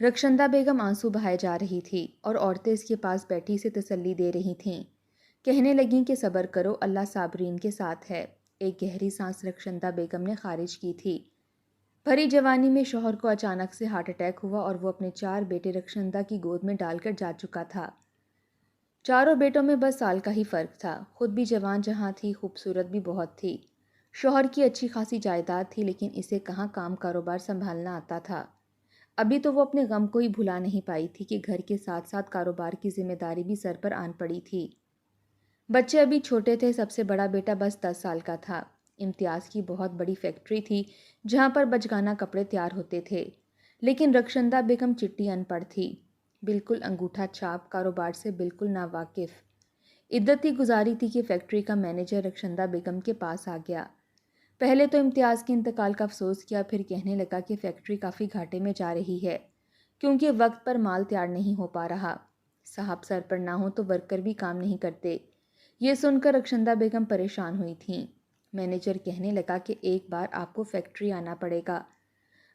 رخشندہ بیگم آنسو بہائے جا رہی تھی اور عورتیں اس کے پاس بیٹھی اسے تسلی دے رہی تھیں۔ کہنے لگیں کہ صبر کرو، اللہ صابرین کے ساتھ ہے۔ ایک گہری سانس رخشندہ بیگم نے خارج کی تھی۔ بھری جوانی میں شوہر کو اچانک سے ہارٹ اٹیک ہوا اور وہ اپنے 4 بیٹے رخشندہ کی گود میں ڈال کر جا چکا تھا۔ چاروں بیٹوں میں بس سال کا ہی فرق تھا۔ خود بھی جوان جہاں تھی، خوبصورت بھی بہت تھی۔ شوہر کی اچھی خاصی جائیداد تھی، لیکن اسے کہاں کام کاروبار سنبھالنا آتا تھا۔ ابھی تو وہ اپنے غم کو ہی بھلا نہیں پائی تھی کہ گھر کے ساتھ ساتھ کاروبار کی ذمہ داری بھی سر پر آن پڑی تھی۔ بچے ابھی چھوٹے تھے، سب سے بڑا بیٹا بس 10 سال کا تھا۔ امتیاز کی بہت بڑی فیکٹری تھی جہاں پر بچگانہ کپڑے تیار ہوتے تھے، لیکن رخشندہ بیگم چٹی ان پڑھ تھی، بالکل انگوٹھا چھاپ، کاروبار سے بالکل ناواقف۔ عدت ہی گزاری تھی کہ فیکٹری کا مینیجر رخشندہ بیگم کے پاس آ گیا۔ پہلے تو امتیاز کے انتقال کا افسوس کیا، پھر کہنے لگا کہ فیکٹری کافی گھاٹے میں جا رہی ہے کیونکہ وقت پر مال تیار نہیں ہو پا رہا۔ صاحب سر پر نہ ہو تو ورکر بھی کام نہیں کرتے۔ یہ سن کر رخشندہ بیگم پریشان ہوئی تھیں۔ مینیجر کہنے لگا کہ ایک بار آپ کو فیکٹری آنا پڑے گا۔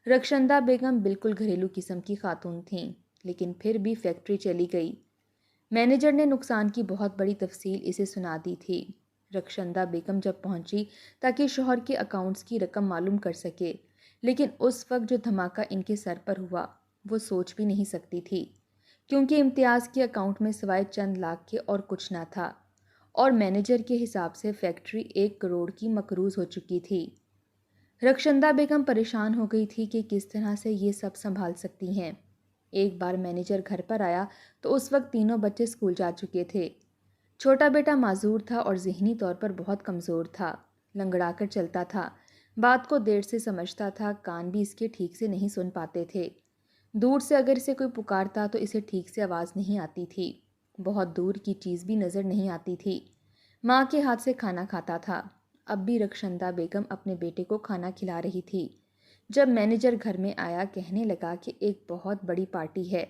رخشندہ بیگم بالکل گھریلو قسم کی خاتون تھیں، لیکن پھر بھی فیکٹری چلی گئی۔ مینیجر نے نقصان کی بہت بڑی تفصیل اسے سنا دی تھی۔ رخشندہ بیگم جب پہنچی تاکہ شوہر کے اکاؤنٹس کی رقم معلوم کر سکے، لیکن اس وقت جو دھماکہ ان کے سر پر ہوا وہ سوچ بھی نہیں سکتی تھی، کیونکہ امتیاز کے اکاؤنٹ میں سوائے چند لاکھ کے اور کچھ نہ تھا، اور مینیجر کے حساب سے فیکٹری 1 کروڑ کی مقروض ہو چکی تھی۔ رخشندہ بیگم پریشان ہو گئی تھی کہ کس طرح سے یہ سب سنبھال سکتی ہیں۔ ایک بار مینیجر گھر پر آیا تو اس وقت تینوں بچے اسکول جا چکے تھے۔ چھوٹا بیٹا معذور تھا اور ذہنی طور پر بہت کمزور تھا، لنگڑا کر چلتا تھا، بات کو دیر سے سمجھتا تھا، کان بھی اس کے ٹھیک سے نہیں سن پاتے تھے۔ دور سے اگر اسے کوئی پکارتا تو اسے ٹھیک سے آواز نہیں آتی تھی، بہت دور کی چیز بھی نظر نہیں آتی تھی۔ ماں کے ہاتھ سے کھانا کھاتا تھا۔ اب بھی رخشندہ بیگم اپنے بیٹے کو کھانا کھلا رہی تھی جب مینیجر گھر میں آیا۔ کہنے لگا کہ ایک بہت بڑی پارٹی ہے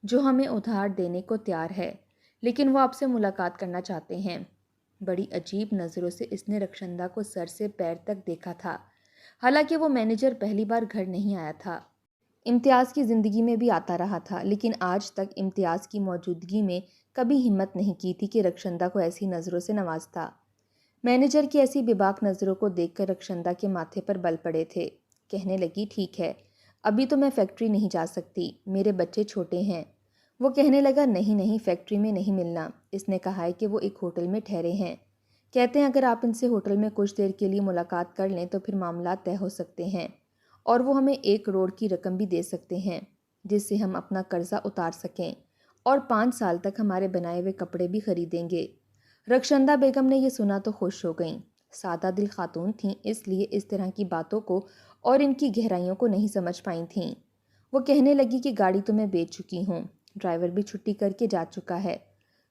جو ہمیں ادھار دینے کو تیار ہے، لیکن وہ آپ سے ملاقات کرنا چاہتے ہیں۔ بڑی عجیب نظروں سے اس نے رخشندہ کو سر سے پیر تک دیکھا تھا، حالانکہ وہ مینیجر پہلی بار گھر نہیں آیا تھا۔ امتیاز کی زندگی میں بھی آتا رہا تھا، لیکن آج تک امتیاز کی موجودگی میں کبھی ہمت نہیں کی تھی کہ رخشندہ کو ایسی نظروں سے نوازتا۔ مینیجر کی ایسی بے باک نظروں کو دیکھ کر رخشندہ کے ماتھے پر بل پڑے تھے۔ کہنے لگی ٹھیک ہے، ابھی تو میں فیکٹری نہیں جا سکتی، میرے بچے چھوٹے ہیں۔ وہ کہنے لگا نہیں فیکٹری میں نہیں ملنا، اس نے کہا ہے کہ وہ ایک ہوٹل میں ٹھہرے ہیں، کہتے ہیں اگر آپ ان سے ہوٹل میں کچھ دیر کے لیے ملاقات کر لیں تو پھر معاملات طے ہو سکتے ہیں اور وہ ہمیں 1 کروڑ کی رقم بھی دے سکتے ہیں جس سے ہم اپنا قرضہ اتار سکیں اور 5 سال تک ہمارے بنائے ہوئے کپڑے بھی خریدیں گے۔ رخشندہ بیگم نے یہ سنا تو خوش ہو گئیں۔ سادہ دل خاتون تھیں، اس لیے اس طرح کی باتوں کو اور ان کی گہرائیوں کو نہیں سمجھ پائی تھیں۔ وہ کہنے لگی کہ گاڑی تو میں بیچ چکی ہوں، ڈرائیور بھی چھٹی کر کے جا چکا ہے،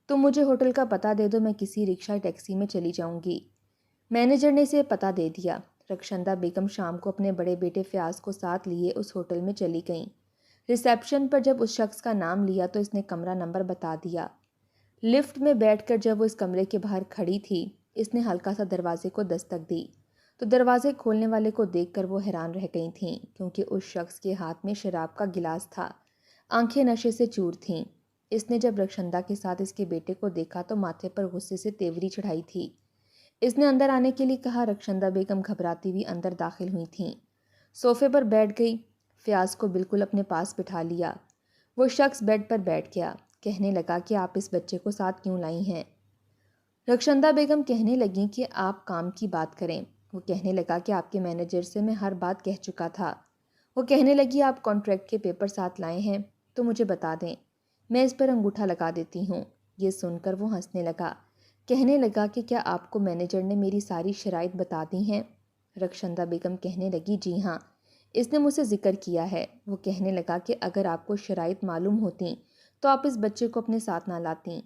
تم مجھے ہوٹل کا پتہ دے دو، میں کسی رکشہ ٹیکسی میں چلی جاؤں گی۔ مینیجر نے اسے پتہ دے دیا۔ رخشندہ بیگم شام کو اپنے بڑے بیٹے فیاض کو ساتھ لیے اس ہوٹل میں چلی گئیں۔ ریسیپشن پر جب اس شخص کا نام لیا تو اس نے کمرہ نمبر بتا دیا۔ لفٹ میں بیٹھ کر جب وہ اس کمرے کے باہر کھڑی تھی، اس نے ہلکا سا دروازے کو دستک دی تو دروازے کھولنے والے کو دیکھ کر وہ حیران رہ گئی تھیں، کیونکہ اس شخص کے ہاتھ میں شراب کا گلاس تھا، آنکھیں نشے سے چور تھیں۔ اس نے جب رخشندہ کے ساتھ اس کے بیٹے کو دیکھا تو ماتھے پر غصے سے تیوری چڑھائی تھی۔ اس نے اندر آنے کے لیے کہا۔ رخشندہ بیگم گھبراتی ہوئی اندر داخل ہوئی تھیں، صوفے پر بیٹھ گئی، فیاض کو بالکل اپنے پاس بٹھا لیا۔ وہ شخص بیڈ پر بیٹھ گیا، کہنے لگا کہ آپ اس بچے کو ساتھ کیوں لائی ہیں؟ رخشندہ بیگم کہنے لگیں کہ آپ کام کی بات کریں۔ وہ کہنے لگا کہ آپ کے مینیجر سے میں ہر بات کہہ چکا تھا۔ وہ کہنے لگی آپ کانٹریکٹ کے پیپر ساتھ لائے ہیں تو مجھے بتا دیں، میں اس پر انگوٹھا لگا دیتی ہوں۔ یہ سن کر وہ ہنسنے لگا، کہنے لگا کہ کیا آپ کو مینیجر نے میری ساری شرائط بتا دی ہیں؟ رخشندہ بیگم کہنے لگی جی ہاں، اس نے مجھ سے ذکر کیا ہے۔ وہ کہنے لگا کہ اگر آپ کو شرائط معلوم ہوتیں تو آپ اس بچے کو اپنے ساتھ نہ لاتیں۔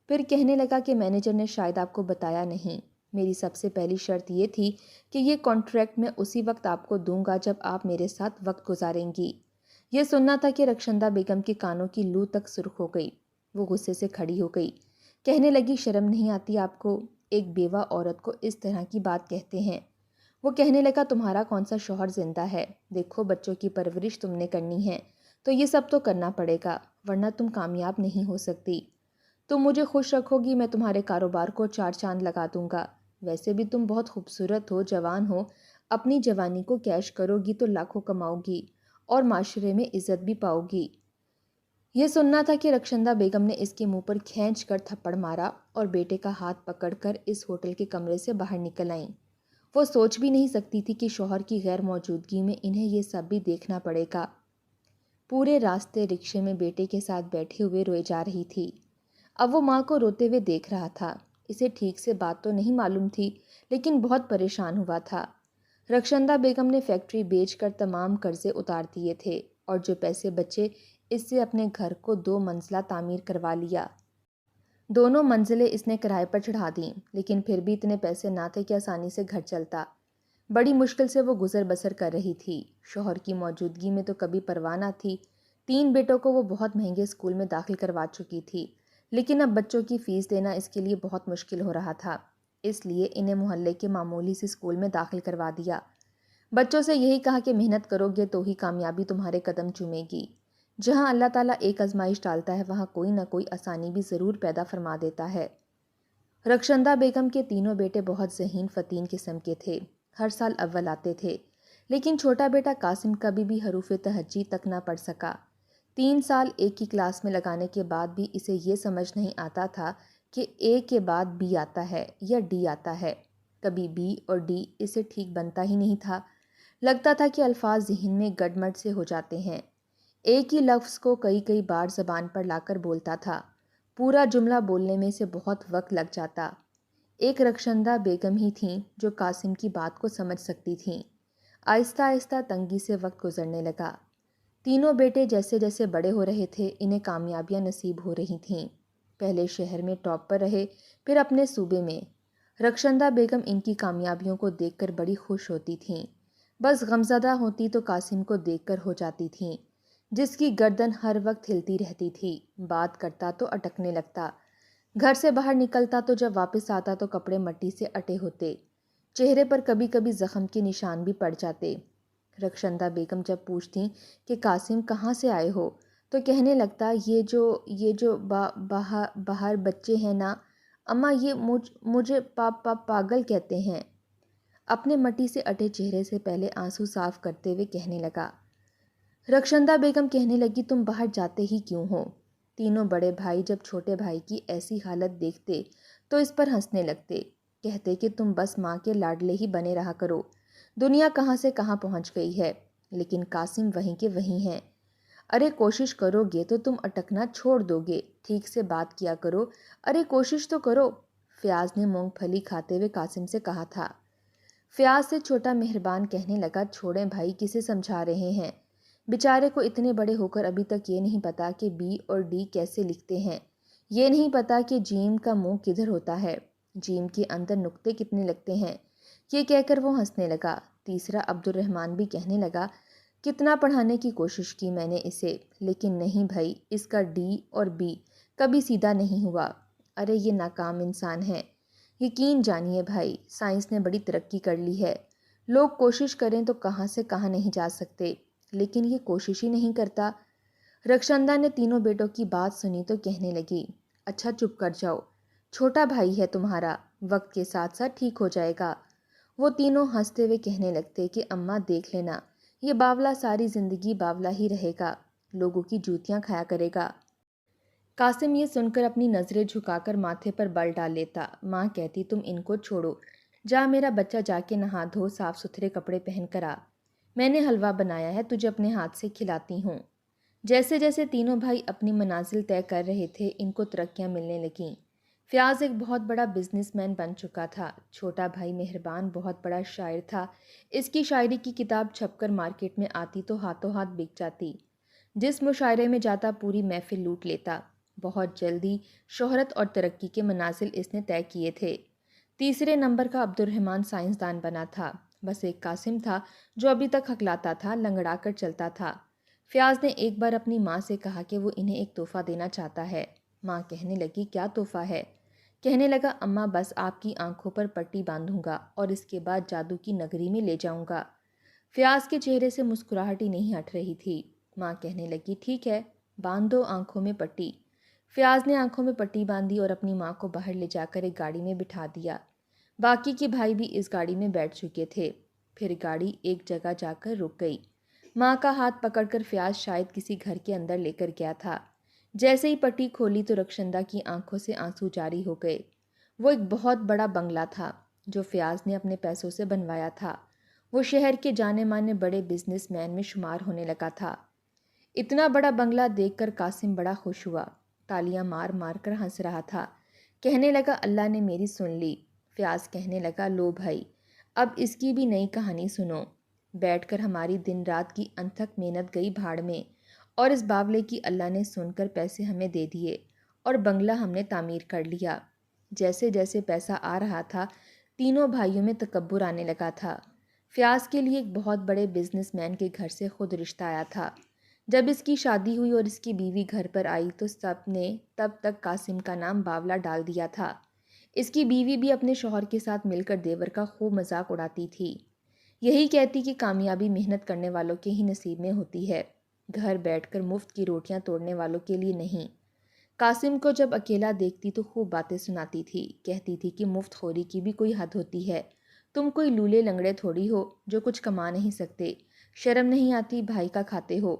پھر کہنے لگا کہ مینیجر نے شاید آپ کو بتایا نہیں، میری سب سے پہلی شرط یہ تھی کہ یہ کانٹریکٹ میں اسی وقت آپ کو دوں گا جب آپ میرے ساتھ وقت گزاریں گی۔ یہ سننا تھا کہ رخشندہ بیگم کے کانوں کی لو تک سرخ ہو گئی۔ وہ غصے سے کھڑی ہو گئی، کہنے لگی شرم نہیں آتی آپ کو؟ ایک بیوہ عورت کو اس طرح کی بات کہتے ہیں؟ وہ کہنے لگا تمہارا کون سا شوہر زندہ ہے؟ دیکھو بچوں کی پرورش تم نے کرنی ہے، تو یہ سب تو کرنا پڑے گا، ورنہ تم کامیاب نہیں ہو سکتی۔ تم مجھے خوش رکھو گی، میں تمہارے کاروبار کو 4 چاند لگا دوں گا۔ ویسے بھی تم بہت خوبصورت ہو، جوان ہو، اپنی جوانی کو کیش کرو گی تو لاکھوں کماؤ گی اور معاشرے میں عزت بھی پاؤ گی۔ یہ سننا تھا کہ رخشندہ بیگم نے اس کے منہ پر کھینچ کر تھپڑ مارا اور بیٹے کا ہاتھ پکڑ کر اس ہوٹل کے کمرے سے باہر نکل آئیں۔ وہ سوچ بھی نہیں سکتی تھی کہ شوہر کی غیر موجودگی میں انہیں یہ سب بھی دیکھنا پڑے گا۔ پورے راستے رکشے میں بیٹے کے ساتھ بیٹھے ہوئے روئے جا رہی تھی۔ اب وہ ماں کو روتے ہوئے دیکھ رہا تھا۔ اسے ٹھیک سے بات تو نہیں معلوم تھی، لیکن بہت پریشان ہوا تھا۔ رخشندہ بیگم نے فیکٹری بیچ کر تمام قرضے اتار دیے تھے اور جو پیسے بچے اس سے اپنے گھر کو 2 منزلہ تعمیر کروا لیا۔ دونوں منزلیں اس نے کرائے پر چڑھا دیں، لیکن پھر بھی اتنے پیسے نہ تھے کہ آسانی سے گھر چلتا۔ بڑی مشکل سے وہ گزر بسر کر رہی تھی۔ شوہر کی موجودگی میں تو کبھی پرواہ نہ تھی۔ 3 بیٹوں کو وہ بہت مہنگے اسکول میں داخل کروا چکی تھی، لیکن اب بچوں کی فیس دینا اس کے لیے بہت مشکل ہو رہا تھا۔ اس لیے انہیں محلے کے معمولی سے اسکول میں داخل کروا دیا۔ بچوں سے یہی کہا کہ محنت کرو گے تو ہی کامیابی تمہارے قدم چومے گی۔ جہاں اللہ تعالیٰ ایک آزمائش ڈالتا ہے وہاں کوئی نہ کوئی آسانی بھی ضرور پیدا فرما دیتا ہے۔ رخشندہ بیگم کے تینوں بیٹے بہت ذہین فتین قسم کے تھے، ہر سال اول آتے تھے، لیکن چھوٹا بیٹا قاسم کبھی بھی حروف تہجی تک نہ پڑھ سکا۔ 3 سال ایک ہی کلاس میں لگانے کے بعد بھی اسے یہ سمجھ نہیں آتا تھا کہ اے کے بعد بی آتا ہے یا ڈی آتا ہے۔ کبھی بی اور ڈی اسے ٹھیک بنتا ہی نہیں تھا۔ لگتا تھا کہ الفاظ ذہن میں گڈمڈ سے ہو جاتے ہیں۔ ایک ہی لفظ کو کئی بار زبان پر لا کر بولتا تھا۔ پورا جملہ بولنے میں سے بہت وقت لگ جاتا۔ ایک رخشندہ بیگم ہی تھیں جو قاسم کی بات کو سمجھ سکتی تھیں۔ آہستہ آہستہ تنگی سے وقت گزرنے لگا۔ تینوں بیٹے جیسے جیسے بڑے ہو رہے تھے انہیں کامیابیاں نصیب ہو رہی تھیں۔ پہلے شہر میں ٹاپ پر رہے، پھر اپنے صوبے میں۔ رخشندہ بیگم ان کی کامیابیوں کو دیکھ کر بڑی خوش ہوتی تھیں۔ بس غمزدہ ہوتی تو قاسم کو دیکھ کر ہو جاتی تھیں، جس کی گردن ہر وقت ہلتی رہتی تھی۔ بات کرتا تو اٹکنے لگتا، گھر سے باہر نکلتا تو جب واپس آتا تو کپڑے مٹی سے اٹے ہوتے، چہرے پر کبھی کبھی زخم کے نشان بھی پڑ جاتے۔ رخشندہ بیگم جب پوچھتیں کہ قاسم کہاں سے آئے ہو تو کہنے لگتا یہ جو باہر بچے ہیں نا اماں، یہ مجھے پاگل کہتے ہیں۔ اپنے مٹی سے اٹے چہرے سے پہلے آنسو صاف کرتے ہوئے کہنے لگا۔ رخشندہ بیگم کہنے لگی، تم باہر جاتے ہی کیوں ہو؟ تینوں بڑے بھائی جب چھوٹے بھائی کی ایسی حالت دیکھتے تو اس پر ہنسنے لگتے، کہتے کہ تم بس ماں کے لاڈلے ہی بنے رہا کرو، دنیا کہاں سے کہاں پہنچ گئی ہے، لیکن قاسم وہیں کے وہیں ہیں۔ ارے کوشش کرو گے تو تم اٹکنا چھوڑ دو گے، ٹھیک سے بات کیا کرو، ارے کوشش تو کرو۔ فیاض نے مونگ پھلی کھاتے ہوئے قاسم سے کہا تھا۔ فیاض سے چھوٹا مہربان کہنے لگا، چھوڑیں بھائی، کسے سمجھا رہے ہیں؟ بیچارے کو اتنے بڑے ہو کر ابھی تک یہ نہیں پتا کہ بی اور ڈی کیسے لکھتے ہیں، یہ نہیں پتا کہ جیم کا منہ کدھر ہوتا ہے، جیم کے اندر نقطے کتنے لگتے ہیں۔ یہ کہہ کر وہ ہنسنے لگا۔ تیسرا عبد الرحمن بھی کہنے لگا، کتنا پڑھانے کی کوشش کی میں نے اسے، لیکن نہیں بھائی، اس کا ڈی اور بی کبھی سیدھا نہیں ہوا۔ ارے یہ ناکام انسان ہے۔ یقین جانیے بھائی، سائنس نے بڑی ترقی کر لی ہے، لوگ کوشش کریں تو کہاں سے کہاں نہیں جا سکتے، لیکن یہ کوشش ہی نہیں کرتا۔ رخشندہ نے تینوں بیٹوں کی بات سنی تو کہنے لگی، اچھا چپ کر جاؤ، چھوٹا بھائی ہے تمہارا، وقت کے ساتھ ساتھ ٹھیک ہو جائے گا۔ وہ تینوں ہنستے ہوئے کہنے لگتے کہ اماں دیکھ لینا، یہ باولا ساری زندگی باولا ہی رہے گا، لوگوں کی جوتیاں کھایا کرے گا۔ قاسم یہ سن کر اپنی نظریں جھکا کر ماتھے پر بل ڈال لیتا۔ ماں کہتی، تم ان کو چھوڑو، جا میرا بچہ جا کے نہا دھو صاف ستھرے کپڑے پہن کر آ، میں نے حلوہ بنایا ہے، تجھے اپنے ہاتھ سے کھلاتی ہوں۔ جیسے جیسے تینوں بھائی اپنی منازل طے کر رہے تھے ان کو ترقیاں ملنے لگیں۔ فیاض ایک بہت بڑا بزنس مین بن چکا تھا۔ چھوٹا بھائی مہربان بہت بڑا شاعر تھا، اس کی شاعری کی کتاب چھپ کر مارکیٹ میں آتی تو ہاتھوں ہاتھ بک جاتی، جس مشاعرے میں جاتا پوری محفل لوٹ لیتا۔ بہت جلدی شہرت اور ترقی کے منازل اس نے طے کیے تھے۔ تیسرے نمبر کا عبد الرحمن سائنسدان بنا تھا، بس ایک قاسم تھا جو ابھی تک ہکلاتا تھا، لنگڑا کر چلتا تھا۔ فیاض نے ایک بار اپنی ماں سے کہا کہ وہ انہیں ایک تحفہ دینا چاہتا ہے۔ ماں کہنے لگی، کیا تحفہ ہے؟ کہنے لگا، اماں بس آپ کی آنکھوں پر پٹی باندھوں گا اور اس کے بعد جادو کی نگری میں لے جاؤں گا۔ فیاض کے چہرے سے مسکراہٹ ہی نہیں ہٹ رہی تھی۔ ماں کہنے لگی ٹھیک ہے، باندھ دو آنکھوں میں پٹی۔ فیاض نے آنکھوں میں پٹی باندھی اور اپنی ماں کو باہر لے جا کر ایک گاڑی میں بٹھا دیا۔ باقی کے بھائی بھی اس گاڑی میں بیٹھ چکے تھے۔ پھر گاڑی ایک جگہ جا کر رک گئی۔ ماں کا ہاتھ پکڑ کر فیاض شاید کسی گھر کے اندر لے کر گیا تھا۔ جیسے ہی پٹی کھولی تو رخشندہ کی آنکھوں سے آنسو جاری ہو گئے۔ وہ ایک بہت بڑا بنگلہ تھا جو فیاض نے اپنے پیسوں سے بنوایا تھا۔ وہ شہر کے جانے مانے بڑے بزنس مین میں شمار ہونے لگا تھا۔ اتنا بڑا بنگلہ دیکھ کر قاسم بڑا خوش ہوا، تالیاں مار مار کر ہنس رہا تھا۔ کہنے لگا اللہ نے میری سن لی۔ فیاض کہنے لگا لو بھائی، اب اس کی بھی نئی کہانی سنو۔ بیٹھ کر ہماری دن رات کی انتھک محنت گئی بھاڑ میں، اور اس باولے کی اللہ نے سن کر پیسے ہمیں دے دیے اور بنگلہ ہم نے تعمیر کر لیا۔ جیسے جیسے پیسہ آ رہا تھا تینوں بھائیوں میں تکبر آنے لگا تھا۔ فیاض کے لیے ایک بہت بڑے بزنس مین کے گھر سے خود رشتہ آیا تھا۔ جب اس کی شادی ہوئی اور اس کی بیوی گھر پر آئی تو سب نے تب تک قاسم کا نام باولا ڈال دیا تھا۔ اس کی بیوی بھی اپنے شوہر کے ساتھ مل کر دیور کا خوب مذاق اڑاتی تھی۔ یہی کہتی کہ کامیابی محنت کرنے والوں کے ہی نصیب میں ہوتی ہے، گھر بیٹھ کر مفت کی روٹیاں توڑنے والوں کے لیے نہیں۔ قاسم کو جب اکیلا دیکھتی تو خوب باتیں سناتی تھی، کہتی تھی کہ مفت خوری کی بھی کوئی حد ہوتی ہے۔ تم کوئی لولے لنگڑے تھوڑی ہو جو کچھ کما نہیں سکتے، شرم نہیں آتی بھائی کا کھاتے ہو،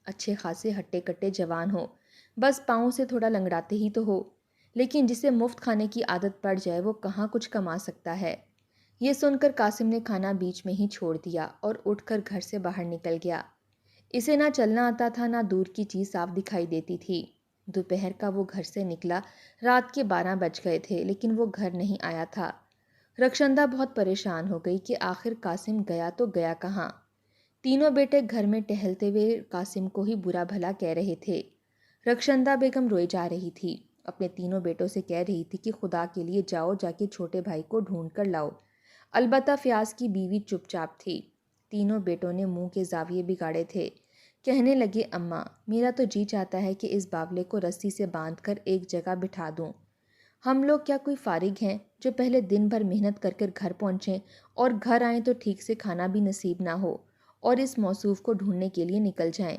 اچھے خاصے ہٹے کٹے جوان ہو، بس پاؤں سے تھوڑا لنگڑاتے ہی تو ہو۔ لیکن جسے مفت کھانے کی عادت پڑ جائے وہ کہاں کچھ کما سکتا ہے۔ یہ سن کر قاسم نے کھانا بیچ میں ہی چھوڑ دیا اور اٹھ کر گھر سے باہر نکل گیا۔ اسے نہ چلنا آتا تھا نہ دور کی چیز صاف دکھائی دیتی تھی۔ دوپہر کا وہ گھر سے نکلا، رات کے 12 بج گئے تھے لیکن وہ گھر نہیں آیا تھا۔ رخشندہ بہت پریشان ہو گئی کہ آخر قاسم گیا تو گیا کہاں۔ تینوں بیٹے گھر میں ٹہلتے ہوئے قاسم کو ہی برا بھلا کہہ رہے تھے۔ رخشندہ بیگم روئی جا رہی تھی، اپنے تینوں بیٹوں سے کہہ رہی تھی کہ خدا کے لیے جاؤ جا کے چھوٹے بھائی کو ڈھونڈ کر لاؤ۔ البتہ فیاض کی بیوی چپ چاپ تھی۔ تینوں بیٹوں نے منہ کے زاویے بگاڑے تھے۔ کہنے لگے اماں میرا تو جی چاہتا ہے کہ اس باولے کو رسی سے باندھ کر ایک جگہ بٹھا دوں۔ ہم لوگ کیا کوئی فارغ ہیں جو پہلے دن بھر محنت کر کر گھر پہنچیں اور گھر آئیں تو ٹھیک سے کھانا بھی نصیب نہ ہو اور اس موصوف کو ڈھونڈنے کے لیے نکل جائیں؟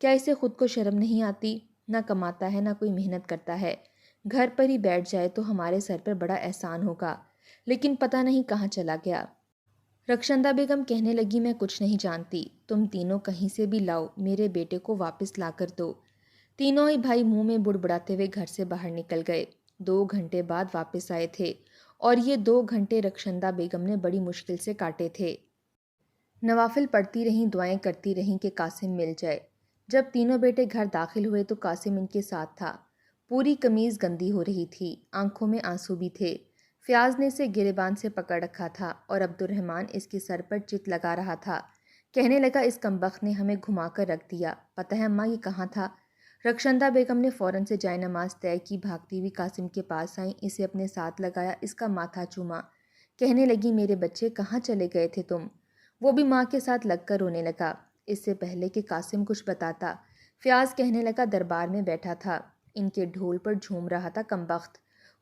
کیا اسے خود کو شرم نہیں آتی؟ نہ کماتا ہے نہ کوئی محنت کرتا ہے، گھر پر ہی بیٹھ جائے تو ہمارے سر پر بڑا احسان ہوگا، لیکن پتہ نہیں کہاں چلا گیا۔ رخشندہ بیگم کہنے لگی میں کچھ نہیں جانتی، تم تینوں کہیں سے بھی لاؤ، میرے بیٹے کو واپس لا کر دو۔ تینوں ہی بھائی منہ میں بڑبڑاتے ہوئے گھر سے باہر نکل گئے۔ 2 گھنٹے بعد واپس آئے تھے اور یہ 2 گھنٹے رخشندہ بیگم نے بڑی مشکل سے کاٹے تھے۔ نوافل پڑھتی رہیں، دعائیں کرتی رہیں کہ قاسم مل جائے۔ جب تینوں بیٹے گھر داخل ہوئے تو قاسم ان کے ساتھ تھا۔ پوری قمیض گندی ہو رہی تھی، آنکھوں میں آنسو بھی تھے۔ فیاض نے اسے گریبان سے پکڑ رکھا تھا اور عبد الرحمن اس کے سر پر چت لگا رہا تھا۔ کہنے لگا اس کمبخت نے ہمیں گھما کر رکھ دیا، پتہ ہے اماں یہ کہاں تھا؟ رخشندہ بیگم نے فوراً سے جائے نماز طے کی، بھاگتی ہوئی قاسم کے پاس آئیں، اسے اپنے ساتھ لگایا، اس کا ماتھا چوما۔ کہنے لگی میرے بچے کہاں چلے گئے تھے تم؟ وہ بھی ماں کے ساتھ لگ کر رونے لگا۔ اس سے پہلے کہ قاسم کچھ بتاتا فیاض کہنے لگا دربار میں بیٹھا تھا، ان کے ڈھول پر جھوم رہا تھا کمبخت،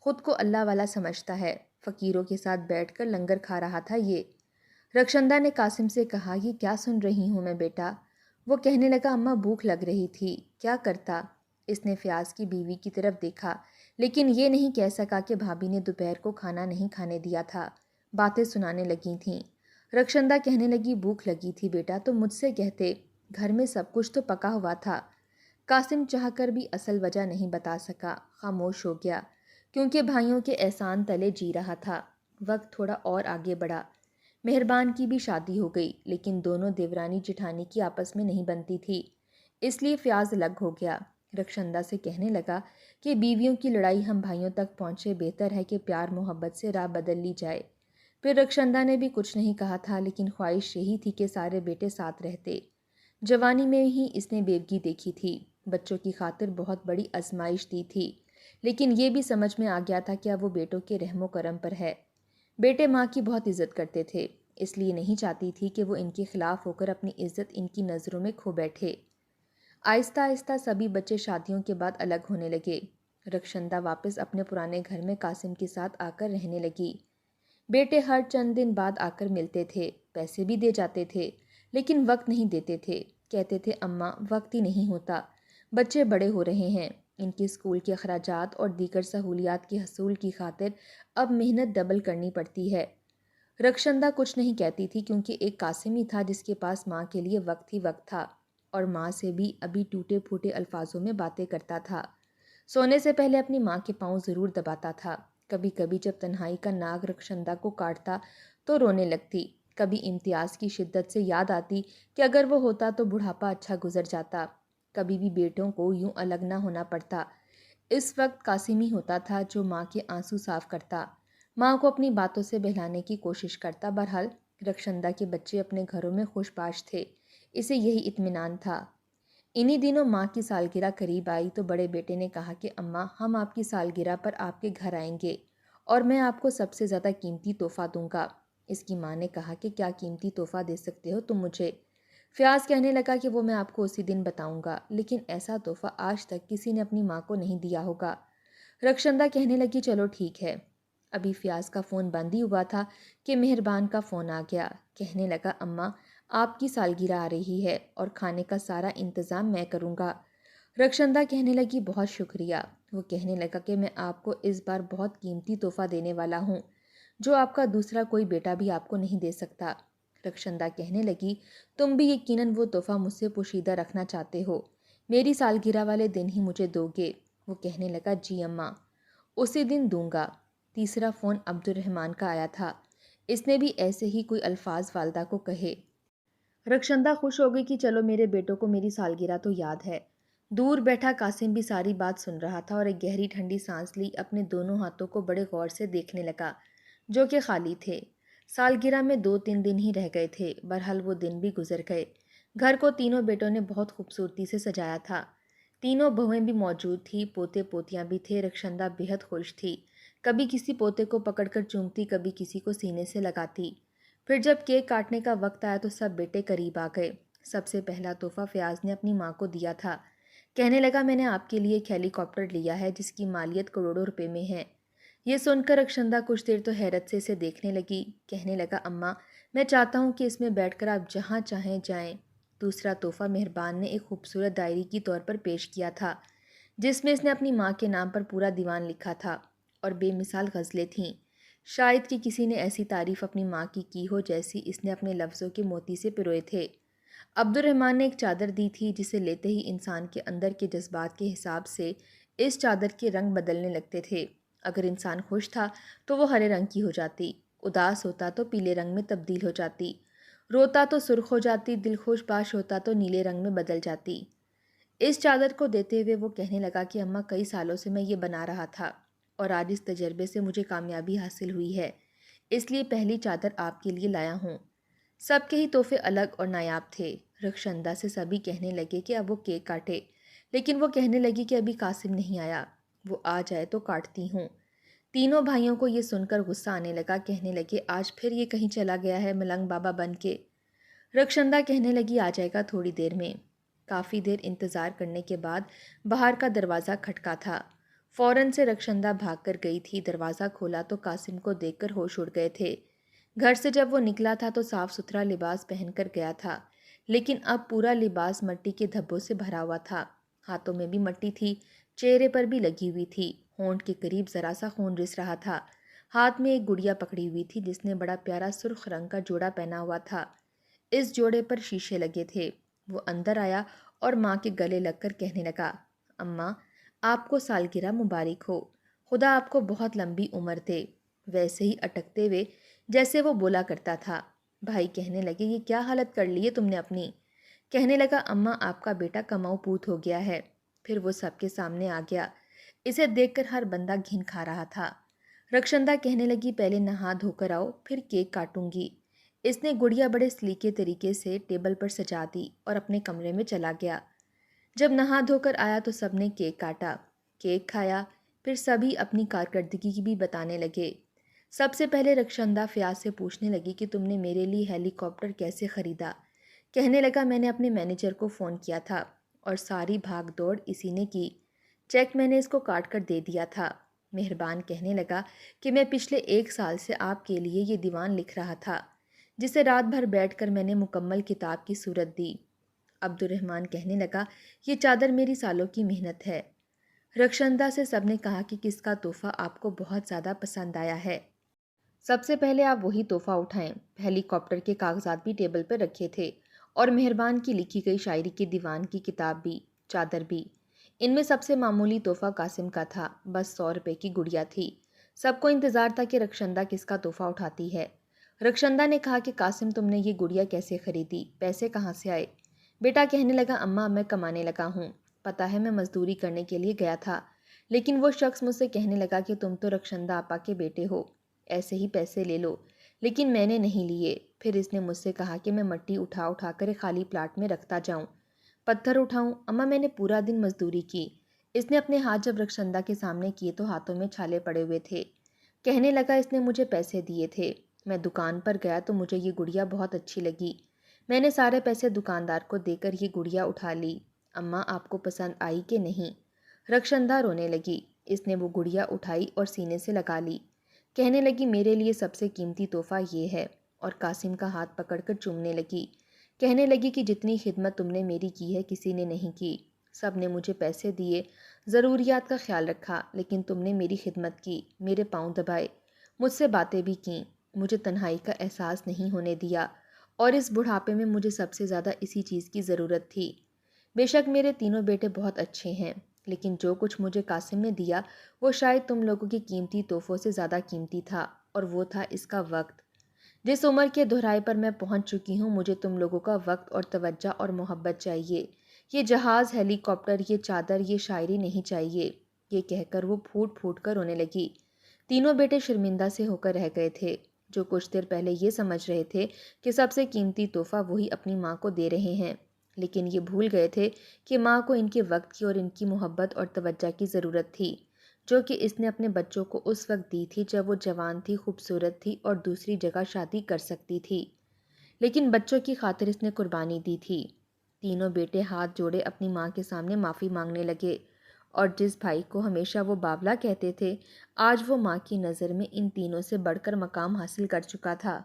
خود کو اللہ والا سمجھتا ہے، فقیروں کے ساتھ بیٹھ کر لنگر کھا رہا تھا یہ۔ رخشندہ نے قاسم سے کہا یہ کیا سن رہی ہوں میں بیٹا؟ وہ کہنے لگا اماں بھوک لگ رہی تھی، کیا کرتا؟ اس نے فیاض کی بیوی کی طرف دیکھا لیکن یہ نہیں کہہ سکا کہ بھابھی نے دوپہر کو کھانا نہیں کھانے دیا تھا۔ باتیں سنانے لگی تھیں۔ رخشندہ کہنے لگی بھوک لگی تھی بیٹا تو مجھ سے کہتے، گھر میں سب کچھ تو پکا ہوا تھا۔ قاسم چاہ کر بھی اصل وجہ نہیں بتا سکا، خاموش ہو گیا کیونکہ بھائیوں کے احسان تلے جی رہا تھا۔ وقت تھوڑا اور آگے بڑھا، مہربان کی بھی شادی ہو گئی لیکن دونوں دیورانی جٹھانی کی آپس میں نہیں بنتی تھی، اس لیے فیاض الگ ہو گیا۔ رخشندہ سے کہنے لگا کہ بیویوں کی لڑائی ہم بھائیوں تک پہنچے بہتر ہے کہ پیار محبت سے راہ بدل لی جائے۔ پھر رخشندہ نے بھی کچھ نہیں کہا تھا لیکن خواہش یہی تھی کہ سارے بیٹے ساتھ رہتے۔ جوانی میں ہی اس نے بیوگی دیکھی تھی، بچوں کی خاطر بہت بڑی آزمائش دی تھی، لیکن یہ بھی سمجھ میں آ گیا تھا کہ اب وہ بیٹوں کے رحم و کرم پر ہے۔ بیٹے ماں کی بہت عزت کرتے تھے، اس لیے نہیں چاہتی تھی کہ وہ ان کے خلاف ہو کر اپنی عزت ان کی نظروں میں کھو بیٹھے۔ آہستہ آہستہ سبھی بچے شادیوں کے بعد الگ ہونے لگے۔ رخشندہ واپس اپنے پرانے گھر میں قاسم کے ساتھ آ کر رہنے لگی۔ بیٹے ہر چند دن بعد آ کر ملتے تھے، پیسے بھی دے جاتے تھے لیکن وقت نہیں دیتے تھے۔ کہتے تھے اماں وقت ہی نہیں ہوتا، بچے بڑے ہو رہے ہیں، ان کے اسکول کے اخراجات اور دیگر سہولیات کے حصول کی خاطر اب محنت ڈبل کرنی پڑتی ہے۔ رخشندہ کچھ نہیں کہتی تھی کیونکہ ایک قاسم ہی تھا جس کے پاس ماں کے لیے وقت ہی وقت تھا اور ماں سے بھی ابھی ٹوٹے پھوٹے الفاظوں میں باتیں کرتا تھا۔ سونے سے پہلے اپنی ماں کے پاؤں ضرور دباتا تھا۔ کبھی کبھی جب تنہائی کا ناگ رخشندہ کو کاٹتا تو رونے لگتی، کبھی امتیاز کی شدت سے یاد آتی کہ اگر وہ ہوتا تو بڑھاپا اچھا گزر جاتا، کبھی بھی بیٹوں کو یوں الگ نہ ہونا پڑتا۔ اس وقت قاسم ہی ہوتا تھا جو ماں کے آنسو صاف کرتا، ماں کو اپنی باتوں سے بہلانے کی کوشش کرتا۔ بہرحال رخشندہ کے بچے اپنے گھروں میں خوش باش تھے، اسے یہی اطمینان تھا۔ انہی دنوں ماں کی سالگرہ قریب آئی تو بڑے بیٹے نے کہا کہ اماں ہم آپ کی سالگرہ پر آپ کے گھر آئیں گے اور میں آپ کو سب سے زیادہ قیمتی تحفہ دوں گا۔ اس کی ماں نے کہا کہ کیا قیمتی تحفہ دے سکتے ہو تم مجھے؟ فیاض کہنے لگا کہ وہ میں آپ کو اسی دن بتاؤں گا، لیکن ایسا تحفہ آج تک کسی نے اپنی ماں کو نہیں دیا ہوگا۔ رخشندہ کہنے لگی چلو ٹھیک ہے۔ ابھی فیاض کا فون بند ہی ہوا تھا کہ مہربان کا فون آ گیا۔ کہنے لگا اماں آپ کی سالگرہ آ رہی ہے اور کھانے کا سارا انتظام میں کروں گا۔ رخشندہ کہنے لگی بہت شکریہ۔ وہ کہنے لگا کہ میں آپ کو اس بار بہت قیمتی تحفہ دینے والا ہوں جو آپ کا دوسرا کوئی بیٹا بھی آپ کو نہیں دے سکتا۔ رخشندہ کہنے لگی تم بھی یقیناً وہ تحفہ مجھ سے پوشیدہ رکھنا چاہتے ہو، میری سالگرہ والے دن ہی مجھے دو گے؟ وہ کہنے لگا جی اماں، اسی دن دوں گا۔ تیسرا فون عبد الرحمن کا آیا تھا، اس نے بھی ایسے ہی کوئی الفاظ والدہ کو کہے۔ رخشندہ خوش ہو گئی کہ چلو میرے بیٹوں کو میری سالگرہ تو یاد ہے۔ دور بیٹھا قاسم بھی ساری بات سن رہا تھا اور ایک گہری ٹھنڈی سانس لی، اپنے دونوں ہاتھوں کو بڑے غور سے دیکھنے لگا جو کہ خالی تھے۔ سالگرہ میں 2-3 دن ہی رہ گئے تھے، بہرحال وہ دن بھی گزر گئے۔ گھر کو تینوں بیٹوں نے بہت خوبصورتی سے سجایا تھا، تینوں بہویں بھی موجود تھی، پوتے پوتیاں بھی تھے۔ رخشندہ بےحد خوش تھی، کبھی کسی پوتے کو پکڑ کر چومتی، کبھی کسی کو سینے سے لگاتی۔ پھر جب کیک کاٹنے کا وقت آیا تو سب بیٹے قریب آ گئے۔ سب سے پہلا تحفہ فیاض نے اپنی ماں کو دیا تھا۔ کہنے لگا میں نے آپ کے لیے ایک ہیلی کاپٹر لیا ہے جس کی مالیت کروڑوں روپے میں ہے۔ یہ سن کر رخشندہ کچھ دیر تو حیرت سے اسے دیکھنے لگی۔ کہنے لگا اماں میں چاہتا ہوں کہ اس میں بیٹھ کر آپ جہاں چاہیں جائیں۔ دوسرا تحفہ مہربان نے ایک خوبصورت ڈائری کی طور پر پیش کیا تھا جس میں اس نے اپنی ماں کے نام پر پورا دیوان لکھا تھا اور بے مثال غزلیں تھیں۔ شاید کہ کسی نے ایسی تعریف اپنی ماں کی ہو جیسی اس نے اپنے لفظوں کے موتی سے پروئے تھے۔ عبد الرحمن نے ایک چادر دی تھی جسے لیتے ہی انسان کے اندر کے جذبات کے حساب سے اس چادر کے رنگ بدلنے لگتے تھے۔ اگر انسان خوش تھا تو وہ ہرے رنگ کی ہو جاتی، اداس ہوتا تو پیلے رنگ میں تبدیل ہو جاتی، روتا تو سرخ ہو جاتی، دل خوش باش ہوتا تو نیلے رنگ میں بدل جاتی۔ اس چادر کو دیتے ہوئے وہ کہنے لگا کہ اماں کئی سالوں سے میں یہ بنا رہا تھا اور آج اس تجربے سے مجھے کامیابی حاصل ہوئی ہے، اس لیے پہلی چادر آپ کے لیے لایا ہوں۔ سب کے ہی تحفے الگ اور نایاب تھے۔ رخشندہ سے سبھی کہنے لگے کہ اب وہ کیک کاٹے، لیکن وہ کہنے لگی کہ ابھی قاسم نہیں آیا، وہ آ جائے تو کاٹتی ہوں۔ تینوں بھائیوں کو یہ سن کر غصہ آنے لگا، کہنے لگے آج پھر یہ کہیں چلا گیا ہے ملنگ بابا بن کے۔ رخشندہ کہنے لگی آ جائے گا تھوڑی دیر میں۔ کافی دیر انتظار کرنے کے بعد باہر کا دروازہ کھٹکا تھا۔ فوراً سے رخشندہ بھاگ کر گئی تھی، دروازہ کھولا تو قاسم کو دیکھ کر ہوش اڑ گئے تھے۔ گھر سے جب وہ نکلا تھا تو صاف ستھرا لباس پہن کر گیا تھا، لیکن اب پورا لباس مٹی کے دھبوں سے بھرا ہوا تھا، ہاتھوں میں بھی مٹی تھی، چہرے پر بھی لگی ہوئی تھی، ہونٹ کے قریب ذرا سا خون رس رہا تھا۔ ہاتھ میں ایک گڑیا پکڑی ہوئی تھی جس نے بڑا پیارا سرخ رنگ کا جوڑا پہنا ہوا تھا، اس جوڑے پر شیشے لگے تھے۔ وہ اندر آیا اور ماں کے گلے لگ کر کہنے لگا اماں آپ کو سالگرہ مبارک ہو، خدا آپ کو بہت لمبی عمر دے، ویسے ہی اٹکتے ہوئے جیسے وہ بولا کرتا تھا۔ بھائی کہنے لگے یہ کیا حالت کر لی ہے تم نے اپنی؟ کہنے لگا اماں آپ کا بیٹا کماؤ پوت ہو گیا ہے۔ پھر وہ سب کے سامنے آ گیا، اسے دیکھ کر ہر بندہ گھن کھا رہا تھا۔ رخشندہ کہنے لگی پہلے نہا دھو کر آؤ پھر کیک کاٹوں گی۔ اس نے گڑیا بڑے سلیقے طریقے سے ٹیبل پر سجا دی اور اپنے کمرے میں چلا گیا۔ جب نہا دھو کر آیا تو سب نے کیک کاٹا، کیک کھایا، پھر سبھی اپنی کارکردگی بھی بتانے لگے۔ سب سے پہلے رخشندہ فیاض سے پوچھنے لگی کہ تم نے میرے لیے ہیلی کاپٹر کیسے خریدا؟ کہنے لگا میں نے اپنے مینیجر کو فون کیا تھا اور ساری بھاگ دوڑ اسی نے کی، چیک میں نے اس کو کاٹ کر دے دیا تھا۔ مہربان کہنے لگا کہ میں پچھلے 1 سال سے آپ کے لیے یہ دیوان لکھ رہا تھا جسے رات بھر بیٹھ کر میں نے مکمل کتاب کی صورت دی۔ عبد الرحمن کہنے لگا، یہ چادر میری سالوں کی محنت ہے۔ رخشندہ سے سب نے کہا کہ کس کا تحفہ آپ کو بہت زیادہ پسند آیا ہے۔ سب سے پہلے آپ وہی تحفہ اٹھائیں۔ ہیلی کاپٹر کے کاغذات بھی ٹیبل پر رکھے تھے اور مہربان کی لکھی گئی شاعری کے دیوان کی کتاب بھی، چادر بھی۔ ان میں سب سے معمولی تحفہ قاسم کا تھا، بس 100 روپے کی گڑیا تھی۔ سب کو انتظار تھا کہ رخشندہ کس کا تحفہ اٹھاتی ہے۔ رخشندہ نے کہا کہ قاسم تم نے یہ گڑیا کیسے خریدی؟ پیسے کہاں سے آئے؟ بیٹا کہنے لگا، اماں میں کمانے لگا ہوں، پتہ ہے میں مزدوری کرنے کے لیے گیا تھا، لیکن وہ شخص مجھ سے کہنے لگا کہ تم تو رخشندہ آپا کے بیٹے ہو، ایسے ہی پیسے لے لو، لیکن میں نے نہیں لیے۔ پھر اس نے مجھ سے کہا کہ میں مٹی اٹھا اٹھا کر خالی پلاٹ میں رکھتا جاؤں، پتھر اٹھاؤں۔ اماں میں نے پورا دن مزدوری کی۔ اس نے اپنے ہاتھ جب رخشندہ کے سامنے کیے تو ہاتھوں میں چھالے پڑے ہوئے تھے۔ کہنے لگا، اس نے مجھے پیسے دیے تھے، میں دکان پر گیا تو مجھے یہ گڑیا بہت اچھی لگی، میں نے سارے پیسے دکاندار کو دے کر یہ گڑیا اٹھا لی۔ اماں آپ کو پسند آئی کہ نہیں؟ رخشندہ رونے لگی۔ اس نے وہ گڑیا اٹھائی اور سینے سے لگا لی۔ کہنے لگی، میرے لیے سب سے قیمتی تحفہ یہ ہے، اور قاسم کا ہاتھ پکڑ کر چومنے لگی۔ کہنے لگی کہ جتنی خدمت تم نے میری کی ہے کسی نے نہیں کی، سب نے مجھے پیسے دیے، ضروریات کا خیال رکھا، لیکن تم نے میری خدمت کی، میرے پاؤں دبائے، مجھ سے باتیں بھی کیں، مجھے تنہائی کا احساس نہیں ہونے دیا، اور اس بڑھاپے میں مجھے سب سے زیادہ اسی چیز کی ضرورت تھی۔ بے شک میرے تینوں بیٹے بہت اچھے ہیں، لیکن جو کچھ مجھے قاسم نے دیا وہ شاید تم لوگوں کی قیمتی تحفوں سے زیادہ قیمتی تھا، اور وہ تھا اس کا وقت۔ جس عمر کے دہرائے پر میں پہنچ چکی ہوں، مجھے تم لوگوں کا وقت اور توجہ اور محبت چاہیے۔ یہ جہاز، ہیلی کاپٹر، یہ چادر، یہ شاعری نہیں چاہیے۔ یہ کہہ کر وہ پھوٹ پھوٹ کر رونے لگی۔ تینوں بیٹے شرمندہ سے ہو کر رہ گئے تھے، جو کچھ دیر پہلے یہ سمجھ رہے تھے کہ سب سے قیمتی تحفہ وہی اپنی ماں کو دے رہے ہیں، لیکن یہ بھول گئے تھے کہ ماں کو ان کے وقت کی اور ان کی محبت اور توجہ کی ضرورت تھی، جو کہ اس نے اپنے بچوں کو اس وقت دی تھی جب وہ جوان تھی، خوبصورت تھی اور دوسری جگہ شادی کر سکتی تھی، لیکن بچوں کی خاطر اس نے قربانی دی تھی۔ تینوں بیٹے ہاتھ جوڑے اپنی ماں کے سامنے معافی مانگنے لگے، اور جس بھائی کو ہمیشہ وہ باولا کہتے تھے، آج وہ ماں کی نظر میں ان تینوں سے بڑھ کر مقام حاصل کر چکا تھا۔